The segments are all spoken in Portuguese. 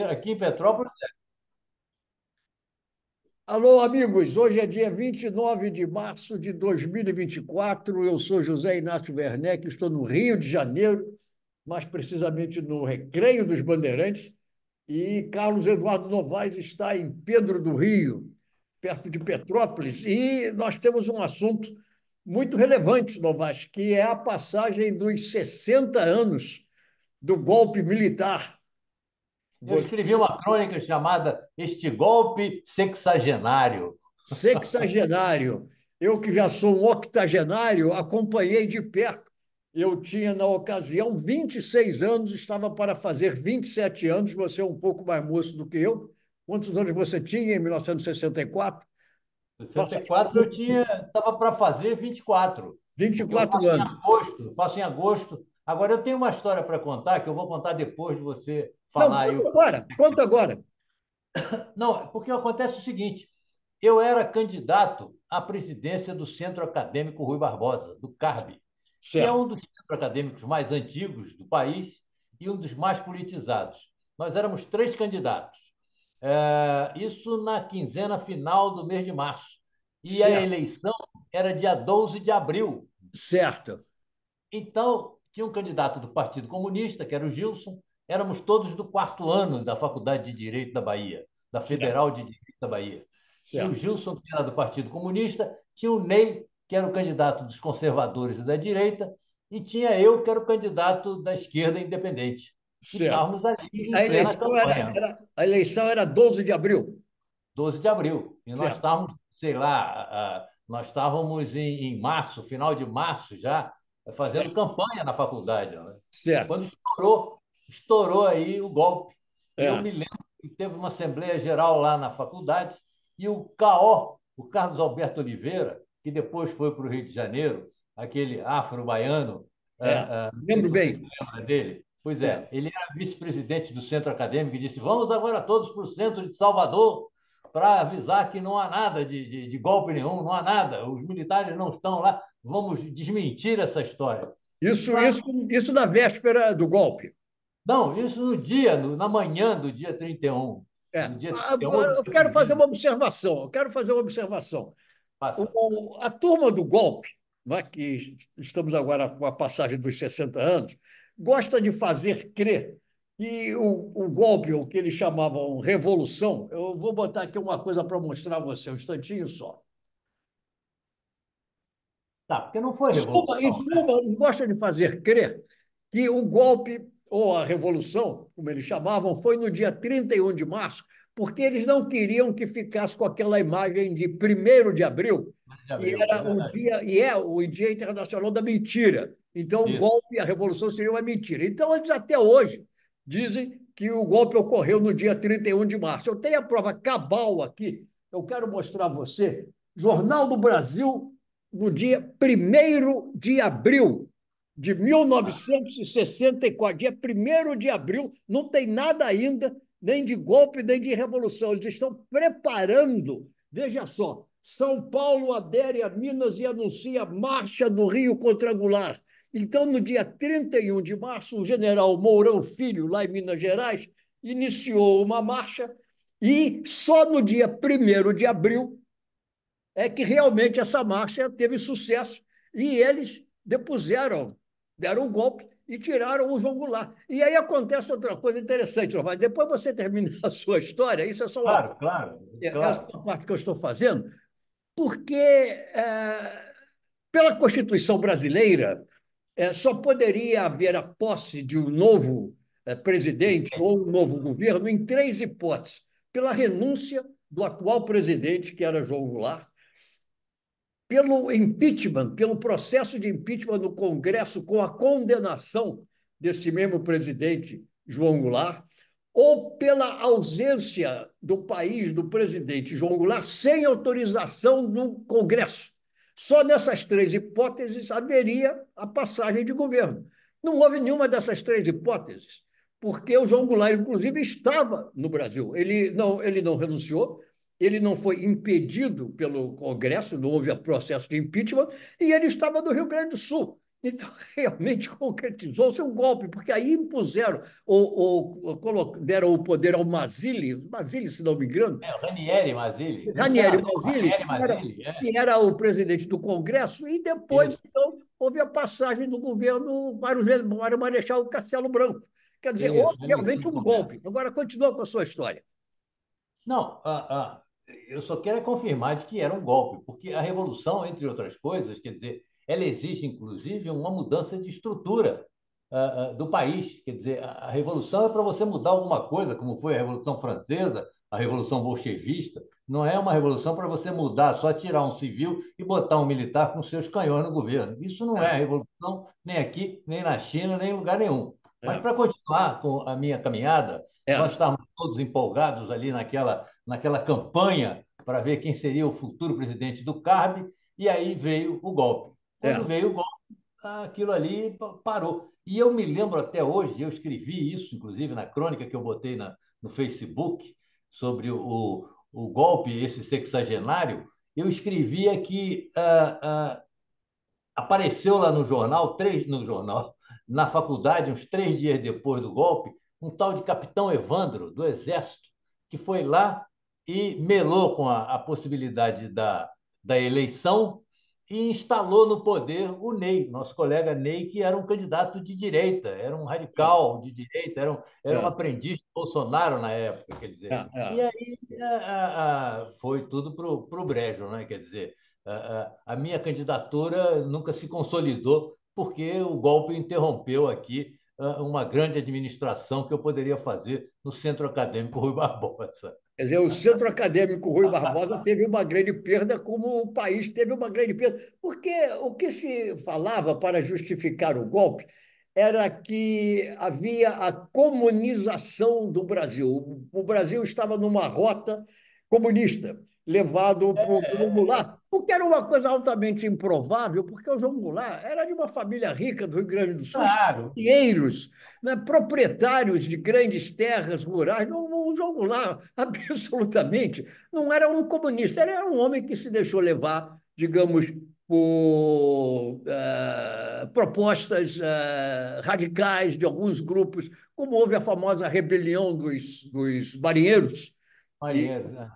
Aqui em Petrópolis. Alô, amigos. Hoje é dia 29 de março de 2024. Eu sou José Inácio Werneck, estou no Rio de Janeiro, mais precisamente no Recreio dos Bandeirantes, e Carlos Eduardo Novaes está em Pedro do Rio, perto de Petrópolis, e nós temos um assunto muito relevante, Novaes, que é a passagem dos 60 anos do golpe militar. Eu escrevi uma crônica chamada Este Golpe Sexagenário. Sexagenário. Eu, que já sou um octogenário, acompanhei de perto. Eu tinha, na ocasião, 26 anos, estava para fazer 27 anos, você é um pouco mais moço do que eu. Quantos anos você tinha em 1964? sessenta Faça e as quatro eu contas. estava para fazer 24, porque eu 24 faço em anos. agosto, faço em agosto. Agora, eu tenho uma história para contar, que eu vou contar depois de você Não, falar aí. conta agora, conta agora. Não, porque acontece o seguinte: eu era candidato à presidência do Centro Acadêmico Rui Barbosa, do CARB, que é Certo, um dos centros acadêmicos mais antigos do país e um dos mais politizados. Nós éramos três candidatos. Isso na quinzena final do mês de março. E a certo, eleição era dia 12 de abril. certo, Então, tinha um candidato do Partido Comunista, que era o Gilson. Éramos todos do quarto ano da Faculdade de Direito da Bahia, da certo, Federal de Direito da Bahia. Tinha o certo. Gilson, que era do Partido Comunista, tinha o Ney, que era o candidato dos conservadores e da direita, e tinha eu, que era o candidato da esquerda independente. E Certo. estávamos ali E em a plena eleição era, campanha. a eleição era 12 de abril. 12 de abril. E nós Certo, estávamos, sei lá, nós estávamos em março, final de março já, fazendo certo, campanha na faculdade, né? certo. Quando estourou aí o golpe. E eu É, me lembro que teve uma Assembleia Geral lá na faculdade e o KO, o Carlos Alberto Oliveira, que depois foi para o Rio de Janeiro, aquele afro-baiano, é. não sei se Lembro você se bem. lembra dele. Pois É. é, ele era vice-presidente do Centro Acadêmico e disse: vamos agora todos para o centro de Salvador para avisar que não há nada de golpe nenhum, não há nada, os militares não estão lá, vamos desmentir essa história. Isso, Na isso, isso na véspera do golpe. Não, isso no dia, na manhã do dia 31. É. No dia Ah, 31 do eu dia quero fazer 1º. uma observação. Eu quero fazer uma observação. Passa. A turma do golpe, né, que estamos agora com a passagem dos 60 anos, gosta de fazer crer que o golpe, o que eles chamavam revolução, eu vou botar aqui uma coisa para mostrar a você, um instantinho só. Tá, porque não foi Em revolução, né? suma, eles gostam de fazer crer que o golpe, ou a revolução, como eles chamavam, foi no dia 31 de março, porque eles não queriam que ficasse com aquela imagem de 1º de abril, De que abril, é era o verdade. dia, e é o Dia Internacional da Mentira. Então, o Isso. golpe, a revolução seria uma mentira. Então, eles até hoje dizem que o golpe ocorreu no dia 31 de março. Eu tenho a prova cabal aqui, eu quero mostrar a você. Jornal do Brasil, no dia 1º de abril de Ah, 1964, dia 1º de abril, não tem nada ainda, nem de golpe, nem de revolução. Eles estão preparando, veja só, São Paulo adere a Minas e anuncia marcha do Rio Quadrangular. Então, no dia 31 de março, o general Mourão Filho, lá em Minas Gerais, iniciou uma marcha e só no dia 1º de abril é que realmente essa marcha teve sucesso e eles depuseram, deram um golpe e tiraram o João Goulart. E aí acontece outra coisa interessante, Giovanni. Depois você termina a sua história, isso é só uma, claro, claro, essa claro. é a parte que eu estou fazendo, porque pela Constituição brasileira só poderia haver a posse de um novo presidente ou um novo governo em três hipóteses: pela renúncia do atual presidente, que era João Goulart, pelo impeachment, pelo processo de impeachment no Congresso com a condenação desse mesmo presidente, João Goulart, ou pela ausência do país do presidente João Goulart sem autorização do Congresso. Só nessas três hipóteses haveria a passagem de governo. Não houve nenhuma dessas três hipóteses, porque o João Goulart, inclusive, estava no Brasil. Ele não renunciou, ele não foi impedido pelo Congresso, não houve processo de impeachment, e ele estava no Rio Grande do Sul. Então, realmente concretizou-se um golpe, porque aí impuseram, deram o poder ao Mazzilli, se não me engano, É, o Ranieri Mazzilli, um Ranieri senador, Mazzilli, Ranieri Mazzilli, é. que era o presidente do Congresso, e depois, Isso, então, houve a passagem do governo para o Marechal Castelo Branco. Quer dizer, houve isso, no início realmente do um governo. golpe. Agora, continua com a sua história. Não, eu só quero confirmar de que era um golpe, porque a revolução, entre outras coisas, quer dizer, ela exige, inclusive, uma mudança de estrutura do país. Quer dizer, a revolução é para você mudar alguma coisa, como foi a Revolução Francesa, a Revolução Bolchevista. Não é uma revolução para você mudar, só tirar um civil e botar um militar com seus canhões no governo. Isso não é É, revolução nem aqui, nem na China, nem em lugar nenhum. Mas é, para continuar com a minha caminhada, nós é, estávamos todos empolgados ali naquela campanha para ver quem seria o futuro presidente do CARB, e aí veio o golpe. Quando é. veio o golpe, aquilo ali parou. E eu me lembro até hoje, eu escrevi isso, inclusive, na crônica que eu botei no Facebook, sobre o golpe, esse sexagenário, eu escrevia que apareceu lá no jornal, na faculdade, uns 3 dias depois do golpe, um tal de Capitão Evandro, do Exército, que foi lá e melou com a possibilidade da eleição e instalou no poder o Ney, nosso colega Ney, que era um candidato de direita, era um radical de direita, era um É, aprendiz de Bolsonaro na época, quer é, dizer. E é. aí foi tudo para o brejo, né? Quer dizer, a minha candidatura nunca se consolidou, porque o golpe interrompeu aqui uma grande administração que eu poderia fazer no Centro Acadêmico Rui Barbosa. Quer dizer, o Centro Acadêmico Rui Barbosa teve uma grande perda, como o país teve uma grande perda. Porque o que se falava para justificar o golpe era que havia a comunização do Brasil. O Brasil estava numa rota comunista, levado por João Goulart, o que era uma coisa altamente improvável, porque o João Goulart era de uma família rica do Rio Grande do Sul, Claro, engenheiros, né, proprietários de grandes terras rurais. O João Goulart, absolutamente, não era um comunista, ele era um homem que se deixou levar, digamos, por propostas radicais de alguns grupos, como houve a famosa rebelião dos marinheiros. E, marinheiro, né?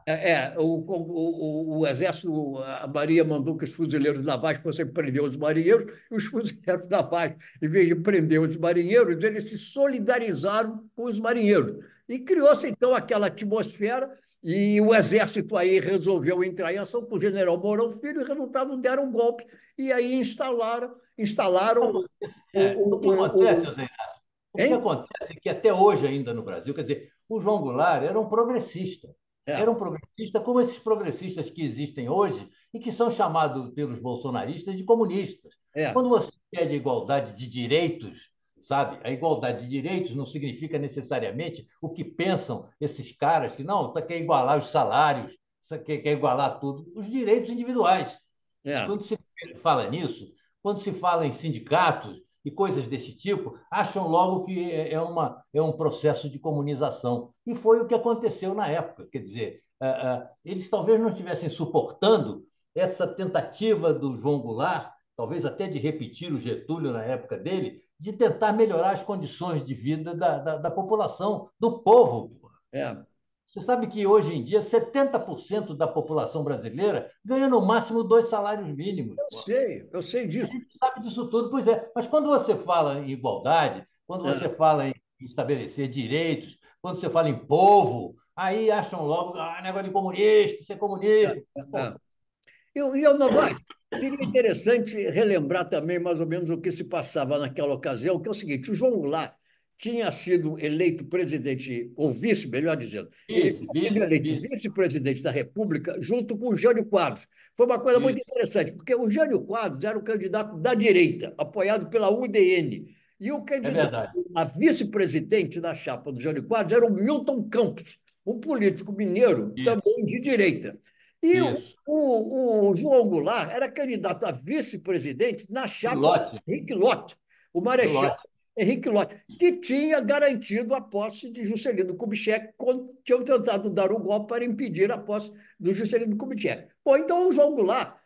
o Exército, a Marinha mandou que os fuzileiros navais fossem prender os marinheiros, e os fuzileiros navais, em vez de prender os marinheiros, eles se solidarizaram com os marinheiros. E criou-se, então, aquela atmosfera, e o Exército aí resolveu entrar em ação com o general Mourão Filho, e o resultado deram um golpe, e aí instalaram O que acontece, o José Inácio? O que hein? acontece é que até hoje ainda no Brasil, quer dizer, o João Goulart era um progressista. Era É, um progressista como esses progressistas que existem hoje e que são chamados pelos bolsonaristas de comunistas. é, Quando você pede a igualdade de direitos, sabe? A igualdade de direitos não significa necessariamente o que pensam esses caras que não, quer igualar os salários, quer igualar tudo, os direitos individuais. é. Quando se fala nisso, quando se fala em sindicatos e coisas desse tipo, acham logo que é um processo de comunização. E foi o que aconteceu na época. Quer dizer, eles talvez não estivessem suportando essa tentativa do João Goulart, talvez até de repetir o Getúlio na época dele, de tentar melhorar as condições de vida da população, do povo. É. Você sabe que hoje em dia 70% da população brasileira ganha no máximo 2 salários mínimos. Pô. Eu sei A disso. gente sabe disso tudo, pois é. Mas quando você fala em igualdade, quando você É, fala em estabelecer direitos, quando você fala em povo, aí acham logo, negócio de comunista, ser é, comunista. Pô, é. Novaes, seria interessante relembrar também mais ou menos o que se passava naquela ocasião, que é o seguinte: o João Goulart tinha sido eleito presidente, ou vice, melhor dizendo, ele vice, tinha sido vice, eleito vice. vice-presidente da República junto com o Jânio Quadros. Foi uma coisa muito Isso. interessante, porque o Jânio Quadros era o candidato da direita, apoiado pela UDN, e o É candidato verdade. a vice-presidente da chapa do Jânio Quadros era o Milton Campos, um político mineiro Isso, também de direita. E isso. o João Goulart era candidato a vice-presidente na Do chapa do lote, Henrique Lott, o do marechal lote. Henrique Lott, que tinha garantido a posse de Juscelino Kubitschek quando tinham tentado dar o golpe para impedir a posse do Juscelino Kubitschek. Bom, então o João Goulart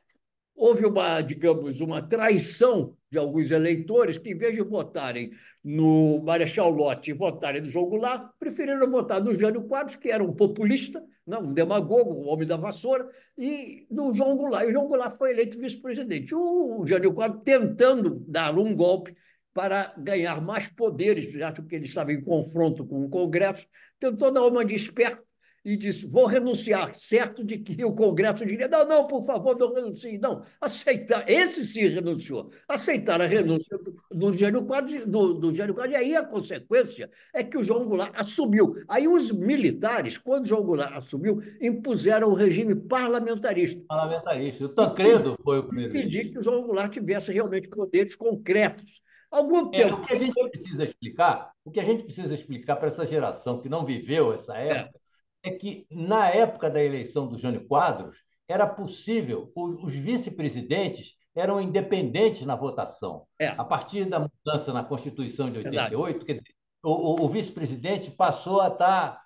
houve uma, digamos, uma traição de alguns eleitores que, em vez de votarem no Marechal Lott e votarem no João Goulart, preferiram votar no Jânio Quadros, que era um populista, não, um demagogo, um homem da vassoura, e no João Goulart. E o João Goulart foi eleito vice-presidente. O Jânio Quadros tentando dar um golpe para ganhar mais poderes, já que ele estava em confronto com o Congresso, tentou dar uma de esperto e disse: vou renunciar, certo de que o Congresso diria: não, não, por favor, não renuncie. Não, aceitar, esse sim renunciou. Aceitar a renúncia do Jânio Quadros, do Jânio Quadros, e aí a consequência é que o João Goulart assumiu. Aí os militares, quando o João Goulart assumiu, impuseram o regime parlamentarista. Parlamentarista. O E Tancredo foi o impedir primeiro-ministro. que o João Goulart tivesse realmente poderes concretos. Algum É, tempo o que a gente precisa explicar, o que a gente precisa explicar para essa geração que não viveu essa é, época, é que, na época da eleição do Jânio Quadros, era possível, os vice-presidentes eram independentes na votação. é, A partir da mudança na Constituição de verdade. 88, quer dizer, o vice-presidente passou a estar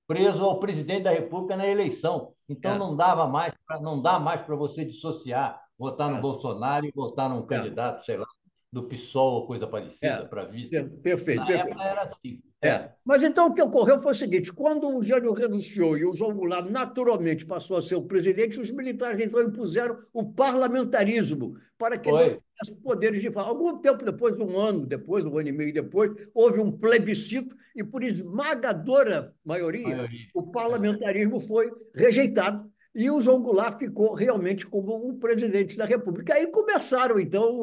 preso ao presidente da República na eleição. Então, É, não dava mais, não dá mais para você dissociar, votar no é, Bolsonaro e votar num é, candidato, sei lá, do PSOL ou coisa parecida, é. para vice. Perfeito, Na época perfeito. era assim. É. Mas então o que ocorreu foi o seguinte: quando o Jânio renunciou e o João Goulart naturalmente passou a ser o presidente, os militares então impuseram o parlamentarismo para que não Foi. tivesse poderes de falar. Algum tempo depois, um ano depois, um ano e meio depois, houve um plebiscito e, por esmagadora maioria, Maioria. o parlamentarismo foi rejeitado. E o João Goulart ficou realmente como o presidente da República. Aí começaram, então,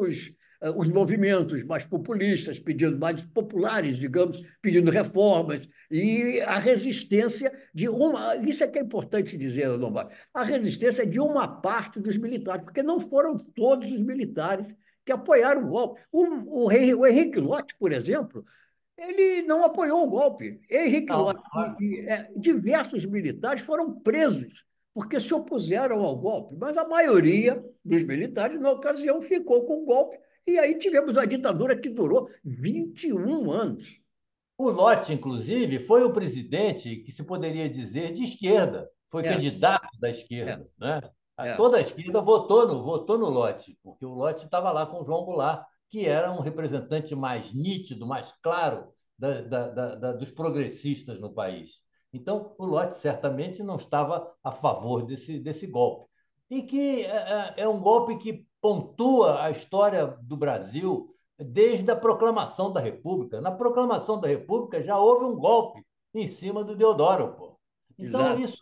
os movimentos mais populistas, pedindo mais populares, digamos, pedindo reformas, e a resistência de uma. Isso é que é importante dizer, Lombardo, a resistência de uma parte dos militares, porque não foram todos os militares que apoiaram o golpe. O Henrique Lott, por exemplo, ele não apoiou o golpe. Henrique Lott Não, claro. diversos militares foram presos porque se opuseram ao golpe, mas a maioria dos militares, na ocasião, ficou com o golpe. E aí tivemos uma ditadura que durou 21 anos. O Lott, inclusive, foi o presidente que se poderia dizer de esquerda, foi É, candidato da é, esquerda, né? é, Toda a esquerda votou no Lott, porque o Lott estava lá com o João Goulart, que era um representante mais nítido, mais claro dos progressistas no país. Então, o Lott certamente não estava a favor desse golpe. E que é um golpe que pontua a história do Brasil desde a proclamação da República. Na proclamação da República já houve um golpe em cima do Deodoro, pô. Então, exato. isso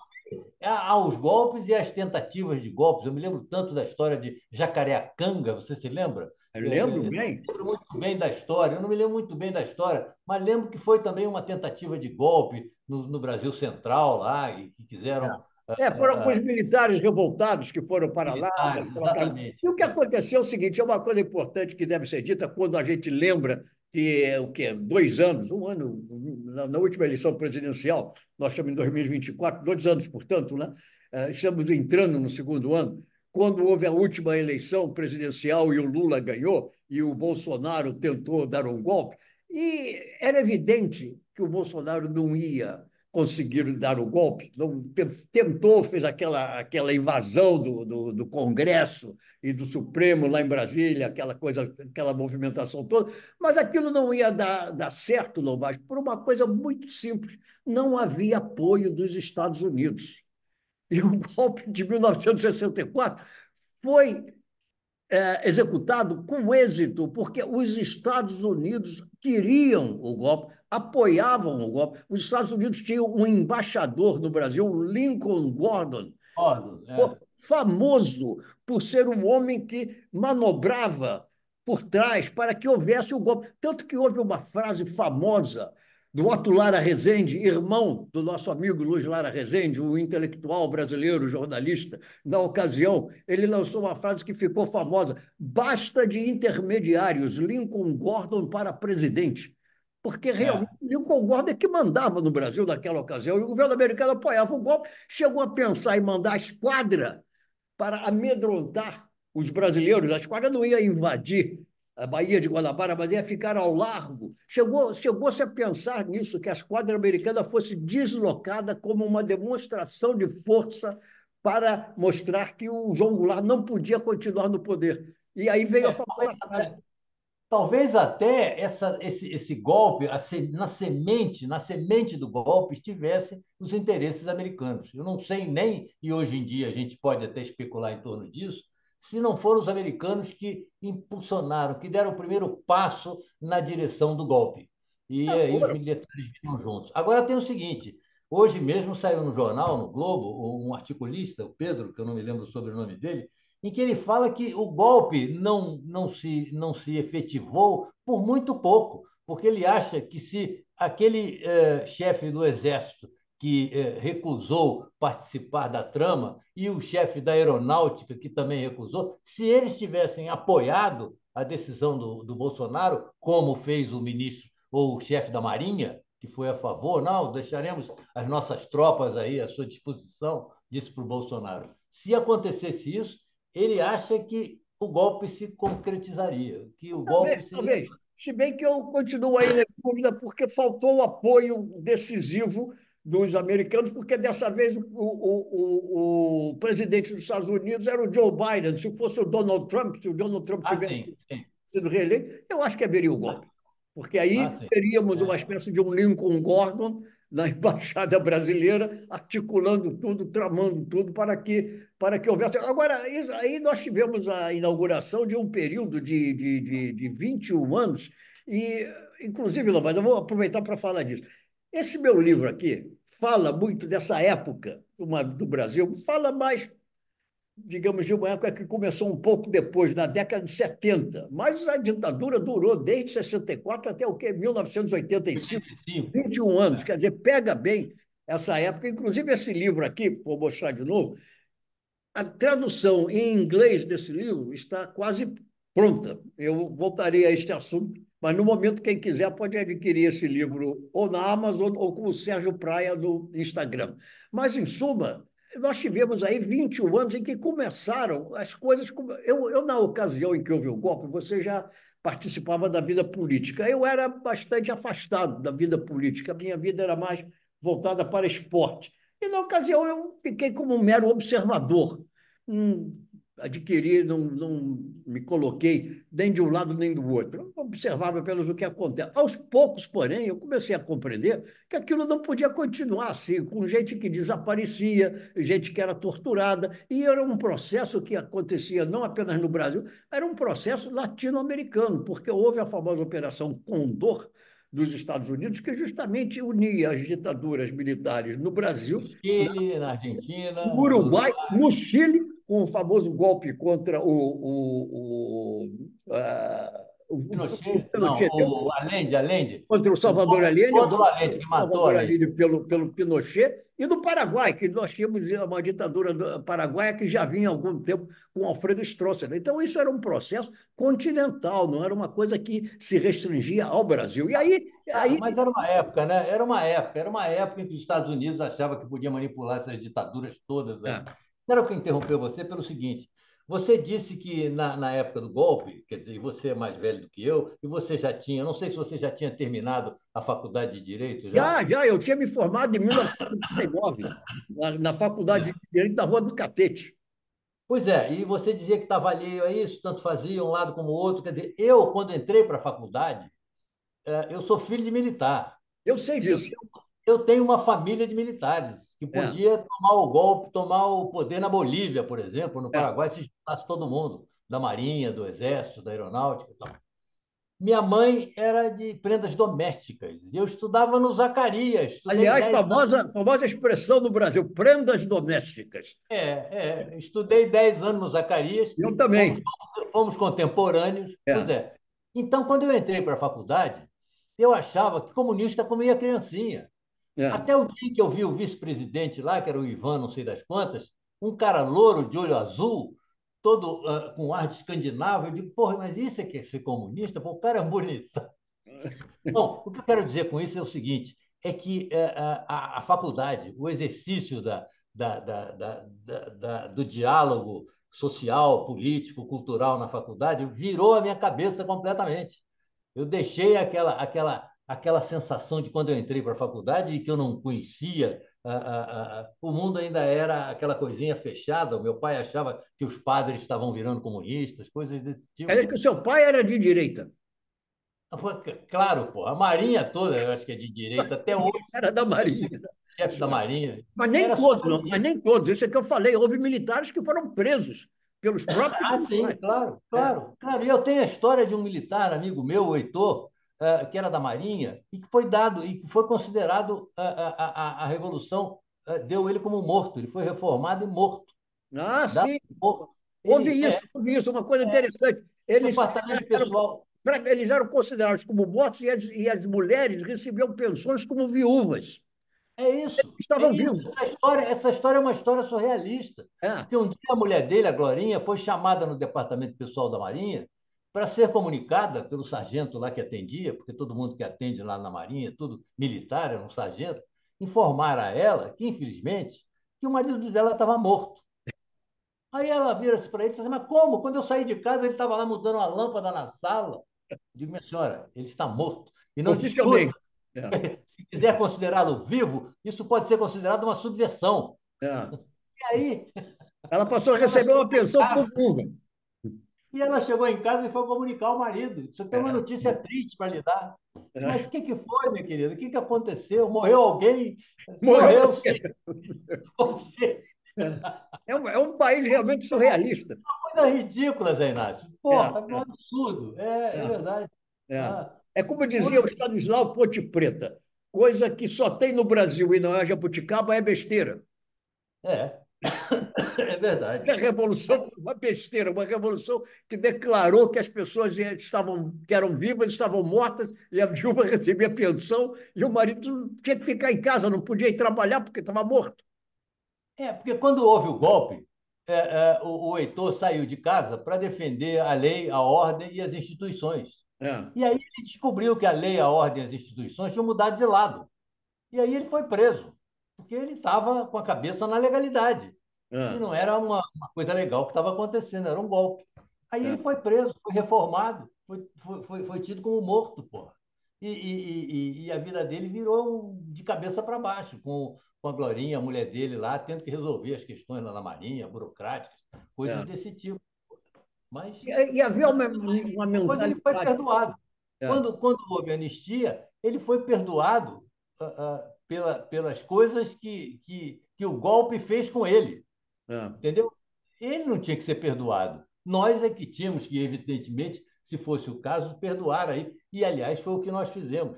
há os golpes e as tentativas de golpes. Eu me lembro tanto da história de Jacareacanga, você se lembra? Eu lembro Eu não bem. lembro muito bem da história, eu não me lembro muito bem da história, mas lembro que foi também uma tentativa de golpe no Brasil Central lá, e que quiseram Foram alguns militares revoltados que foram para lá. militares, exatamente. E o que aconteceu é o seguinte: é uma coisa importante que deve ser dita quando a gente lembra que o quê? 2 anos, um ano, na última eleição presidencial, nós estamos em 2024, 2 anos, portanto, né? Estamos entrando no segundo ano. Quando houve a última eleição presidencial e o Lula ganhou, e o Bolsonaro tentou dar um golpe, e era evidente que o Bolsonaro não ia conseguiram dar o golpe, não, tentou, fez aquela invasão do Congresso e do Supremo lá em Brasília, aquela coisa, aquela movimentação toda, mas aquilo não ia dar certo, Novaes, por uma coisa muito simples: não havia apoio dos Estados Unidos. E o golpe de 1964 foi executado com êxito, porque os Estados Unidos queriam o golpe, apoiavam o golpe. Os Estados Unidos tinham um embaixador no Brasil, Lincoln Gordon, Óbvio, é. famoso por ser um homem que manobrava por trás para que houvesse o golpe. Tanto que houve uma frase famosa do Otto Lara Rezende, irmão do nosso amigo Luiz Lara Rezende, o intelectual brasileiro, jornalista. Na ocasião, ele lançou uma frase que ficou famosa: basta de intermediários, Lincoln Gordon para presidente. Porque realmente É. Lincoln Gordon é que mandava no Brasil naquela ocasião, e o governo americano apoiava o golpe, chegou a pensar em mandar a esquadra para amedrontar os brasileiros. A esquadra não ia invadir a Baía de Guanabara, mas ia ficar ao largo. Chegou-se a pensar nisso, que a esquadra americana fosse deslocada como uma demonstração de força para mostrar que o João Goulart não podia continuar no poder. E aí veio a famosa frase. Talvez até esse golpe, na semente do golpe, estivessem os interesses americanos. Eu não sei nem, e hoje em dia a gente pode até especular em torno disso, se não foram os americanos que impulsionaram, que deram o primeiro passo na direção do golpe. E aí os militares vinham juntos. Agora tem o seguinte: hoje mesmo saiu no jornal, no Globo, um articulista, o Pedro, que eu não me lembro o sobrenome dele, em que ele fala que o golpe não se efetivou por muito pouco, porque ele acha que se aquele chefe do Exército que recusou participar da trama e o chefe da Aeronáutica, que também recusou, se eles tivessem apoiado a decisão do Bolsonaro, como fez o ministro ou o chefe da Marinha, que foi a favor, não, deixaremos as nossas tropas aí à sua disposição, disse para o Bolsonaro. Se acontecesse isso, ele acha que o golpe se concretizaria, que o golpe Talvez, seria. talvez. Se bem que eu continuo aí na dúvida, porque faltou o apoio decisivo dos americanos, porque dessa vez o presidente dos Estados Unidos era o Joe Biden. Se fosse o Donald Trump, se o Donald Trump Ah, sim, tivesse sim. sido reeleito, eu acho que haveria o golpe. Porque aí Sim. teríamos uma É. espécie de um Lincoln Gordon na embaixada brasileira, articulando tudo, tramando tudo para que houvesse. Agora, aí nós tivemos a inauguração de um período de 21 anos, e, inclusive, Lombardi, eu vou aproveitar para falar disso. Esse meu livro aqui fala muito dessa época do Brasil, fala mais, digamos, de uma época que começou um pouco depois, na década de 70, mas a ditadura durou desde 64 até o quê? 1985, 85. 21 anos, quer dizer, pega bem essa época. Inclusive, esse livro aqui, vou mostrar de novo, a tradução em inglês desse livro está quase pronta. Eu voltarei a este assunto, mas no momento, quem quiser pode adquirir esse livro ou na Amazon ou com o Sérgio Praia no Instagram. Mas, em suma, nós tivemos aí 21 anos em que começaram as coisas. Eu, na ocasião em que houve o golpe, você já participava da vida política. Eu era bastante afastado da vida política, a minha vida era mais voltada para esporte. E, na ocasião, eu fiquei como um mero observador. Não adquiri, não me coloquei nem de um lado nem do outro. Eu observava apenas o que acontece. Aos poucos, porém, eu comecei a compreender que aquilo não podia continuar assim, com gente que desaparecia, gente que era torturada, e era um processo que acontecia não apenas no Brasil, era um processo latino-americano, porque houve a famosa Operação Condor dos Estados Unidos, que justamente unia as ditaduras militares no No Brasil, Chile, na Argentina, no no Uruguai, Uruguai. no Chile, com o famoso golpe contra o Pinochet, não, Pinochet, o Allende, contra o o Salvador golpe Allende, o contra o golpe Allende, contra que o matou o Salvador Allende. Allende pelo Pinochet, e no Paraguai, que nós tínhamos uma ditadura paraguaia que já vinha há algum tempo com Alfredo Stroessner. Então, isso era um processo continental, não era uma coisa que se restringia ao Brasil. E aí Mas era uma época, né? Era uma época em que os Estados Unidos achavam que podia manipular essas ditaduras todas aí. é, Quero que interromper você pelo seguinte: você disse que na época do golpe, quer dizer, e você é mais velho do que eu, e você já tinha, não sei se você já tinha terminado a faculdade de Direito já? eu tinha me formado em 1959, na Faculdade de Direito da Rua do Catete. Pois é, e você dizia que estava alheio a isso, tanto fazia um lado como o outro. Quer dizer, eu, quando entrei para a faculdade, eu sou filho de militar. Eu sei Eu disso. Eu tenho uma família de militares que É, podia tomar o golpe, tomar o poder na Bolívia, por exemplo, no é. Paraguai, se juntasse todo mundo, da Marinha, do Exército, da Aeronáutica e tal. Minha mãe era de prendas domésticas. Eu estudava no Zacarias, estudei Aliás, 10 anos. famosa expressão no Brasil, prendas domésticas. Estudei 10 anos no Zacarias, Eu fomos, também. fomos contemporâneos. Pois É, é. Então, quando eu entrei para a faculdade, eu achava que comunista comia criancinha. é. Até o dia que eu vi o vice-presidente lá, que era o Ivan, não sei das quantas, um cara louro, de olho azul, todo com ar de escandinavo, eu digo, porra, mas isso é que é ser comunista? Pô, o cara é bonito. Bom, o que eu quero dizer com isso é o seguinte, é que a faculdade, o exercício do diálogo social, político, cultural na faculdade, virou a minha cabeça completamente. Eu deixei aquela aquela sensação de quando eu entrei para a faculdade e que eu não conhecia, o mundo ainda era aquela coisinha fechada. O meu pai achava que os padres estavam virando comunistas, coisas desse É tipo. que o seu pai era de direita. Claro, pô, a Marinha toda, eu acho que é de direita, até hoje, Era da Marinha. chefe da Marinha, Mas nem era só todos, não, mas nem todos. Isso é que eu falei. Houve militares que foram presos pelos próprios Ah, sim, militares. claro, É. claro, claro. E eu tenho a história de um militar, amigo meu, o Heitor, que era da Marinha, e que foi dado, e que foi considerado, a Revolução deu ele como morto, ele foi reformado e morto, Ah, dado sim. morto. Ele, Houve isso, uma coisa interessante. Eles departamento eram, pessoal, eles eram considerados como mortos e as mulheres recebiam pensões como viúvas. é Eles isso, é estavam isso. vivos. Essa história é uma história surrealista. É, Porque um dia a mulher dele, a Glorinha, foi chamada no departamento pessoal da Marinha para ser comunicada pelo sargento lá que atendia, porque todo mundo que atende lá na Marinha, tudo militar, era um sargento, informar a ela que, infelizmente, que o marido dela estava morto. Aí ela vira-se para ele e diz assim, mas como? Quando eu saí de casa, ele estava lá mudando uma lâmpada na sala. Eu digo, minha senhora, ele está morto. E não discuta. oficialmente. É, Se quiser considerá-lo vivo, isso pode ser considerado uma subversão. é. E aí, Ela passou a ela receber chegou uma em pensão como casa, viúva. ela chegou em casa e foi comunicar ao marido. Isso tem uma É, notícia triste para lhe dar. Mas é. o que foi, minha querida? O que aconteceu? Morreu alguém? Morreu Morreu, sim. você. Você. É um país realmente surrealista. Coisa ridícula, Zé Inácio. É, Porra, é um absurdo. É é, verdade. é. Ah, É como dizia o hoje, Stanislau Ponte Preta: coisa que só tem no Brasil e não é jabuticaba é besteira. é, é verdade. A revolução foi uma besteira, uma revolução que declarou que as pessoas que eram vivas estavam mortas e a viúva recebia pensão e o marido tinha que ficar em casa, não podia ir trabalhar porque estava morto. Porque quando houve o golpe, o Heitor saiu de casa para defender a lei, a ordem e as instituições. É, E aí ele descobriu que a lei, a ordem e as instituições tinham mudado de lado. E aí ele foi preso, porque ele estava com a cabeça na legalidade. E é, não era uma coisa legal que estava acontecendo, era um golpe. Aí é, ele foi preso, foi reformado, foi tido como morto, porra. E a vida dele virou de cabeça para baixo, com a Glorinha, a mulher dele lá, tendo que resolver as questões lá na Marinha, burocráticas, coisas é. desse tipo. Mas E havia uma depois ele foi mentalidade. perdoado. É, Quando houve anistia, ele foi perdoado pelas coisas que o golpe fez com ele. é, Entendeu? Ele não tinha que ser perdoado. Nós é que tínhamos que, evidentemente, se fosse o caso, perdoar aí. E, aliás, foi o que nós fizemos.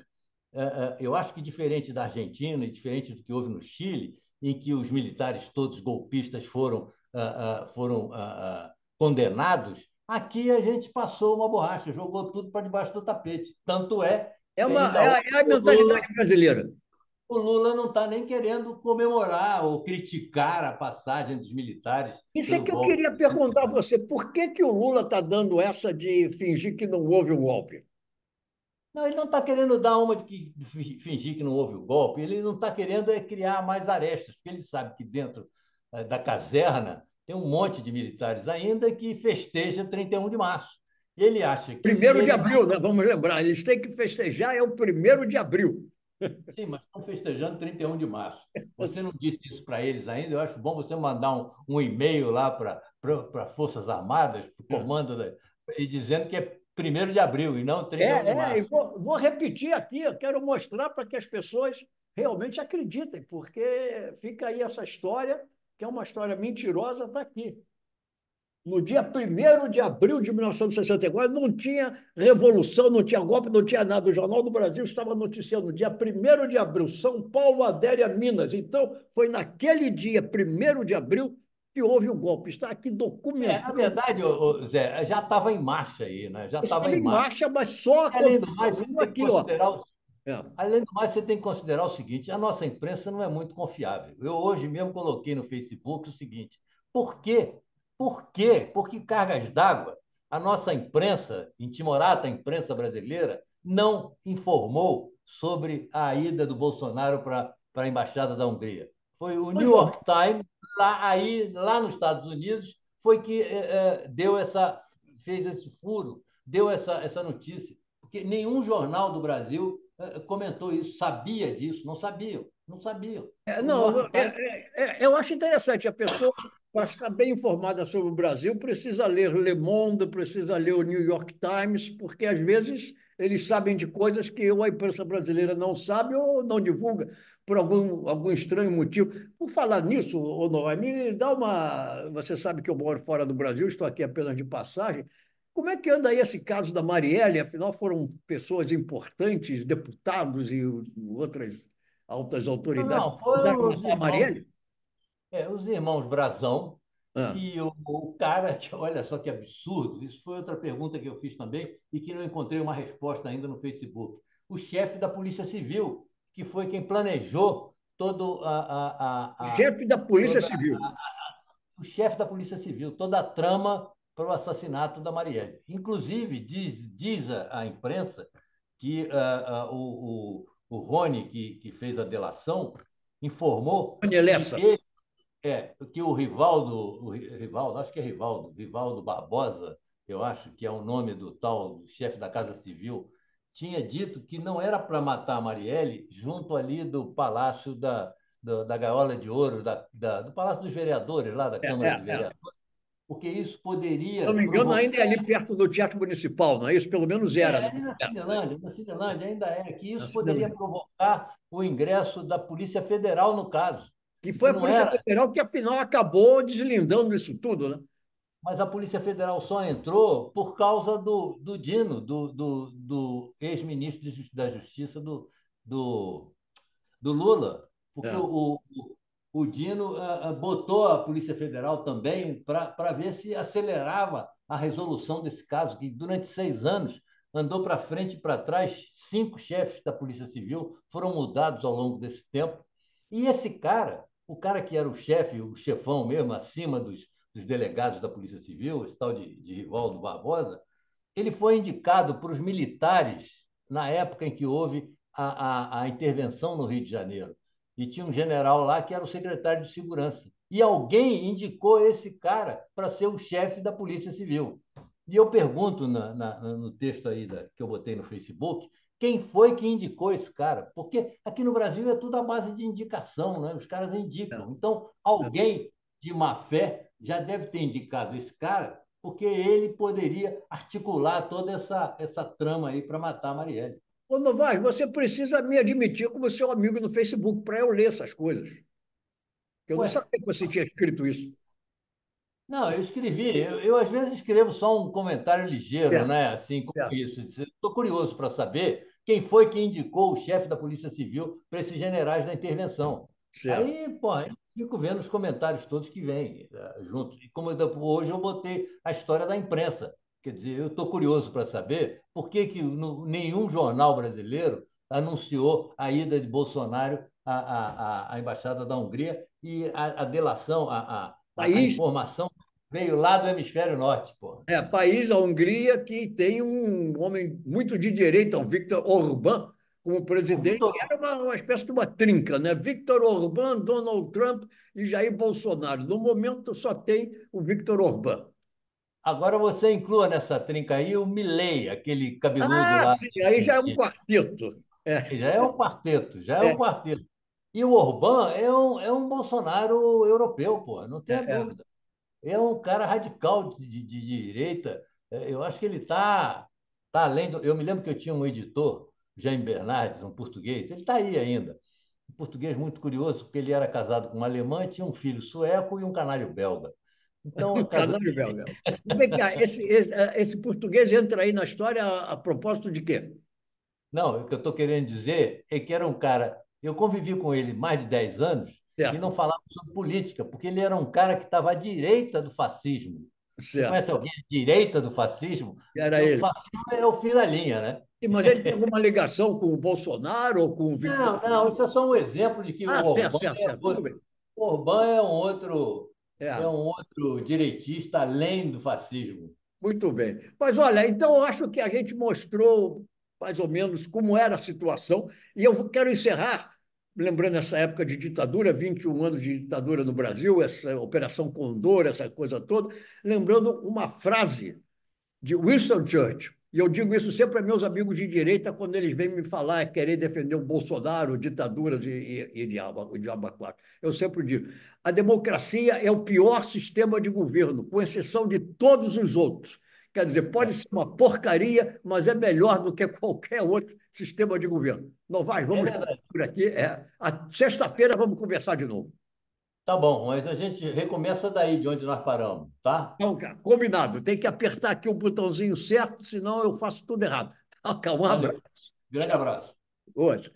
Eu acho que, diferente da Argentina e diferente do que houve no Chile, em que os militares todos golpistas foram condenados, aqui a gente passou uma borracha, jogou tudo para debaixo do tapete. Tanto é que ainda hoje é a mentalidade brasileira. O Lula não está nem querendo comemorar ou criticar a passagem dos militares Isso é pelo que eu golpe. queria perguntar a você: por que, que o Lula está dando essa de fingir que não houve o golpe? Não, ele não está querendo dar uma de fingir que não houve o golpe, ele não está querendo criar mais arestas, porque ele sabe que dentro da caserna tem um monte de militares ainda que festeja 31 de março. E ele acha que se Primeiro de ele abril, né? Vamos lembrar, eles têm que festejar, é o 1º de abril. Sim, mas estão festejando 31 de março. Você não disse isso para eles ainda? Eu acho bom você mandar um e-mail lá para Forças Armadas, para o comando, e dizendo que é 1º de abril e não 31 de E março. vou repetir aqui, eu quero mostrar para que as pessoas realmente acreditem, porque fica aí essa história, que é uma história mentirosa, está aqui. No dia 1º de abril de 1964, não tinha revolução, não tinha golpe, não tinha nada. O Jornal do Brasil estava noticiando no dia 1º de abril, São Paulo adere a Minas. Então, foi naquele dia, 1º de abril, que houve o golpe. Está aqui Na documentado. verdade, Zé, já estava em marcha aí, né? Já estava Estava em em marcha. marcha, mas só E, além do mais, você aconteceu tem que aqui, ó. considerar É, Além do mais, você tem que considerar o seguinte: a nossa imprensa não é muito confiável. Eu hoje mesmo coloquei no Facebook o seguinte: por quê? Por quê? Por que cargas d'água a nossa imprensa, intimorata imprensa brasileira, não informou sobre a ida do Bolsonaro para a embaixada da Hungria? Foi o New informou. York Times, lá nos Estados Unidos, foi que fez esse furo, deu essa notícia, porque nenhum jornal do Brasil comentou isso, sabia disso, não sabiam, não sabiam. O New Não, York Times eu acho interessante. A pessoa, para estar bem informada sobre o Brasil, precisa ler Le Monde, precisa ler o New York Times, porque às vezes eles sabem de coisas que ou a imprensa brasileira não sabe ou não divulga por algum estranho motivo. Por falar nisso, Honor, me dá uma. Você sabe que eu moro fora do Brasil, estou aqui apenas de passagem. Como é que anda aí esse caso da Marielle? Afinal, foram pessoas importantes, deputados e outras altas não, autoridades não, mandaram foram matar a Marielle? os irmãos Brazão Ah, e o cara que, olha só que absurdo, isso foi outra pergunta que eu fiz também e que não encontrei uma resposta ainda no Facebook. O chefe da Polícia Civil, que foi quem planejou todo chefe da Polícia toda, Civil. o chefe da Polícia Civil, toda a trama para o assassinato da Marielle. Inclusive, diz a imprensa que o Rony, que fez a delação, informou Tony que Lessa. que o Rivaldo, acho que é Rivaldo Barbosa, eu acho que é o nome do tal chefe da Casa Civil, tinha dito que não era para matar a Marielle junto ali do Palácio da Gaiola de Ouro, do Palácio dos Vereadores, lá da É, Câmara de é, é. Vereadores, porque isso Se poderia não me engano, ainda é provocar. ali perto do Teatro Municipal, não é isso? Pelo menos era. Ali na Cinelândia ainda que Na isso poderia Cinelândia. provocar o ingresso da Polícia Federal no caso, Que e foi que a não Polícia era. Federal que, afinal, acabou deslindando isso tudo, né? Mas a Polícia Federal só entrou por causa do Dino, do ex-ministro da Justiça do, do Lula, porque É. o Dino botou a Polícia Federal também para ver se acelerava a resolução desse caso, que durante 6 anos andou para frente e para trás, 5 chefes da Polícia Civil foram mudados ao longo desse tempo. E esse cara, o cara que era o chefe, o chefão mesmo, acima dos delegados da Polícia Civil, esse tal de Rivaldo Barbosa, ele foi indicado por os militares na época em que houve a intervenção no Rio de Janeiro. E tinha um general lá que era o secretário de segurança. E alguém indicou esse cara para ser o chefe da Polícia Civil. E eu pergunto no texto aí que eu botei no Facebook, quem foi que indicou esse cara? Porque aqui no Brasil é tudo à base de indicação, né? Os caras indicam. Então, alguém de má fé já deve ter indicado esse cara, porque ele poderia articular toda essa trama aí para matar a Marielle. Ô, Novaes, você precisa me admitir como seu amigo no Facebook para eu ler essas coisas. Eu não Ué, sabia que você tinha escrito isso. não, eu escrevi, eu às vezes escrevo só um comentário ligeiro, Certo, né? Assim como certo, isso. Estou curioso para saber quem foi que indicou o chefe da Polícia Civil para esses generais da intervenção. certo. Aí, pô, aí fico vendo os comentários todos que vêm junto. E como hoje eu botei a história da imprensa. Quer dizer, eu estou curioso para saber por que, nenhum jornal brasileiro anunciou a ida de Bolsonaro à embaixada da Hungria e a delação, a País, informação veio lá do hemisfério norte, pô. país, a Hungria, que tem um homem muito de direita, o Viktor Orbán, como O presidente, que Vitor, era uma espécie de uma trinca, né? Viktor Orbán, Donald Trump e Jair Bolsonaro. No momento, só tem o Viktor Orbán. agora você inclua nessa trinca aí o Milley, aquele cabeludo Ah, lá. sim, aí já é um quarteto. Já é um quarteto, já é um É, quarteto. E o Orbán é um Bolsonaro europeu, pô, não tenha é. dúvida. É um cara radical de direita. Eu acho que ele tá além do. Eu me lembro que eu tinha um editor, Jaime Bernardes, um português, ele está aí ainda. Um português muito curioso, porque ele era casado com uma alemã, tinha um filho sueco e um canário belga. Então, O a casa. canário belga. Vem cá, esse português entra aí na história a propósito de quê? Não, o que eu estou querendo dizer é que era um cara. Eu convivi com ele mais de 10 anos e não Certo, falava sobre política, porque ele era um cara que estava à direita do fascismo. Você certo. conhece alguém à direita do fascismo? Era Porque o ele. fascismo é o fim da linha, né? Sim, mas ele tem alguma ligação com o Bolsonaro ou com o Victor? Não, não, isso é só um exemplo de que o Ah, certo, Orbán certo, é certo. Tudo outro. bem. O Orbán é É, um outro direitista além do fascismo. muito bem. Mas olha, então eu acho que a gente mostrou mais ou menos como era a situação, e eu quero encerrar, lembrando essa época de ditadura, 21 anos de ditadura no Brasil, essa Operação Condor, essa coisa toda, lembrando uma frase de Winston Churchill. E eu digo isso sempre a meus amigos de direita quando eles vêm me falar, querer defender o Bolsonaro, ditaduras e diabo quatro. Eu sempre digo, a democracia é o pior sistema de governo, com exceção de todos os outros. Quer dizer, pode ser uma porcaria, mas é melhor do que qualquer outro sistema de governo. Novaes, É vamos verdade. por aqui. Sexta-feira vamos conversar de novo. Tá bom, mas a gente recomeça daí de onde nós paramos, tá? Então, cara, combinado. Tem que apertar aqui o botãozinho certo, senão eu faço tudo errado. Tá, um Valeu. abraço. Grande Tchau. abraço. Hoje.